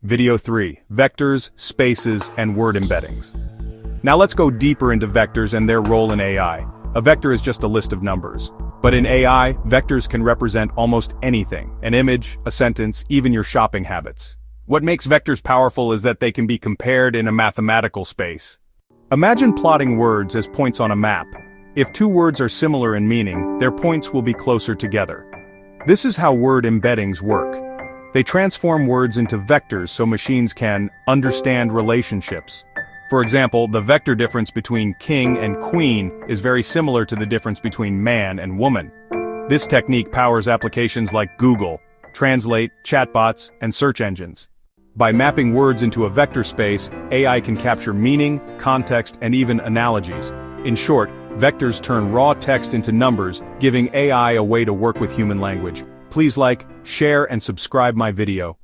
Video 3. Vectors, Spaces, and Word Embeddings. Now let's go deeper into vectors and their role in AI. A vector is just a list of numbers. But in AI, vectors can represent almost anything: an image, a sentence, even your shopping habits. What makes vectors powerful is that they can be compared in a mathematical space. Imagine plotting words as points on a map. If two words are similar in meaning, their points will be closer together. This is how word embeddings work. They transform words into vectors so machines can understand relationships. For example, the vector difference between king and queen is very similar to the difference between man and woman. This technique powers applications like Google, Translate, chatbots, and search engines. By mapping words into a vector space, AI can capture meaning, context, and even analogies. In short, vectors turn raw text into numbers, giving AI a way to work with human language. Please like, share, and subscribe my video.